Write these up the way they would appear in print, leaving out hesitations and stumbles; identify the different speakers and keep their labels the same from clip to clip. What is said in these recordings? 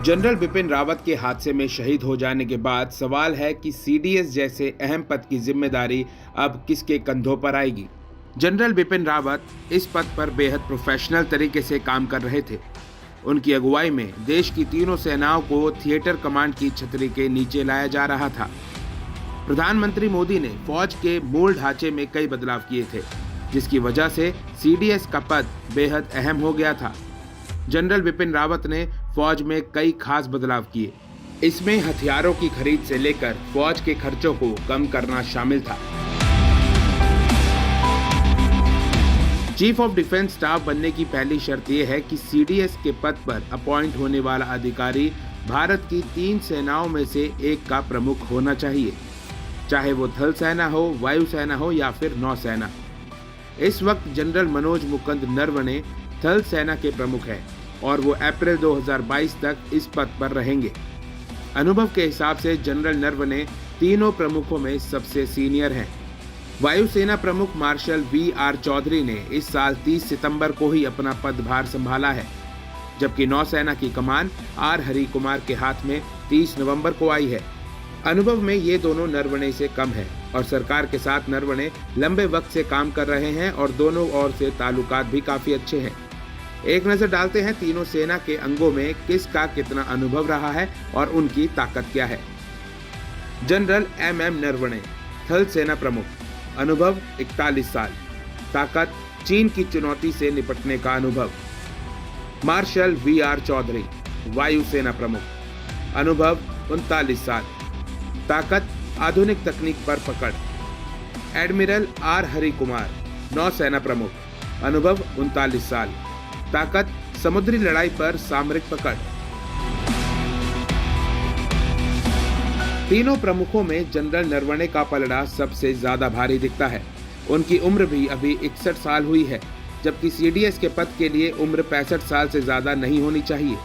Speaker 1: General Bipin Rawat के हादसे में शहीद हो जाने के बाद सवाल है कि सीडीएस जैसे अहम पद की जिम्मेदारी अब किसके कंधों पर आएगी। जनरल बिपिन रावत इस पद पर बेहद प्रोफेशनल तरीके से काम कर रहे थे। उनकी अगुवाई में देश की तीनों सेनाओं को थिएटर कमांड की छतरी के नीचे लाया जा रहा था। प्रधानमंत्री मोदी ने फौज के मूल ढांचे में कई बदलाव किए थे, जिसकी वजह से सीडीएस का पद बेहद अहम हो गया था। जनरल बिपिन रावत ने फौज में कई खास बदलाव किए। इसमें हथियारों की खरीद से लेकर फौज के खर्चों को कम करना शामिल था। चीफ ऑफ डिफेंस स्टाफ बनने की पहली शर्त यह है कि सीडीएस के पद पर अपॉइंट होने वाला अधिकारी भारत की 3 सेनाओं में से एक का प्रमुख होना चाहिए, चाहे वो थल सेना हो, वायु सेना हो या फिर नौसेना। इस वक्त जनरल मनोज मुकुंद नरवणे थल सेना के प्रमुख हैं और वो अप्रैल 2022 तक इस पद पर रहेंगे। अनुभव के हिसाब से जनरल नरवणे तीनों प्रमुखों में सबसे सीनियर हैं। वायुसेना प्रमुख मार्शल वी.आर. चौधरी ने इस साल 30 सितंबर को ही अपना पदभार संभाला है, जबकि नौसेना की कमान आर हरि कुमार के हाथ में 30 नवंबर को आई है। अनुभव में ये दोनों नरवणे से कम है और सरकार के साथ नरवणे लंबे वक्त से काम कर रहे हैं और दोनों ओर से ताल्लुकात भी काफी अच्छे हैं। एक नजर डालते हैं तीनों सेना के अंगों में किसका कितना अनुभव रहा है और उनकी ताकत क्या है। जनरल एम नरवणे, थल सेना प्रमुख, अनुभव 41 साल, ताकत चीन की चुनौती से निपटने का अनुभव। Martial VR. चौधरी, वायु सेना प्रमुख, अनुभव 39 साल, ताकत आधुनिक तकनीक पर पकड़। एडमिरल आर हरि कुमार, नौसेना प्रमुख, अनुभव 39 साल, ताकत समुद्री लड़ाई पर सामरिक पकड़। तीनों प्रमुखों में जनरल नरवणे का पलड़ा सबसे ज्यादा भारी दिखता है। उनकी उम्र भी अभी 61 साल हुई है, जबकि सीडीएस के पद के लिए उम्र 65 साल से ज्यादा नहीं होनी चाहिए।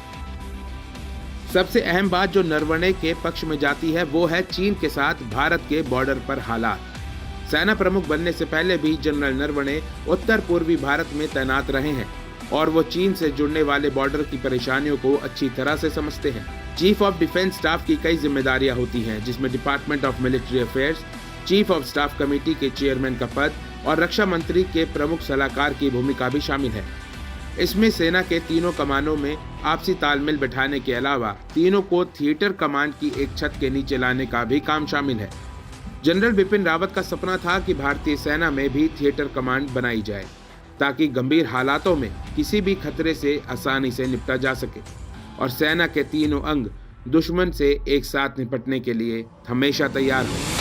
Speaker 1: सबसे अहम बात जो नरवणे के पक्ष में जाती है वो है चीन के साथ भारत के बॉर्डर पर हालात। सेना प्रमुख बनने से पहले भी जनरल नरवणे उत्तर पूर्वी भारत में तैनात रहे हैं और वो चीन से जुड़ने वाले बॉर्डर की परेशानियों को अच्छी तरह से समझते हैं। चीफ ऑफ डिफेंस स्टाफ की कई जिम्मेदारियां होती हैं, जिसमें department of military affairs, chief of staff committee के चेयरमैन का पद और रक्षा मंत्री के प्रमुख सलाहकार की भूमिका भी शामिल है। इसमें सेना के तीनों कमानों में आपसी तालमेल बैठाने के अलावा तीनों को थिएटर कमांड की एक छत के नीचे लाने का भी काम शामिल है। जनरल बिपिन रावत का सपना था कि भारतीय सेना में भी थिएटर कमांड बनाई जाए, ताकि गंभीर हालातों में किसी भी खतरे से आसानी से निपटा जा सके और सेना के तीनों अंग दुश्मन से एक साथ निपटने के लिए हमेशा तैयार हों।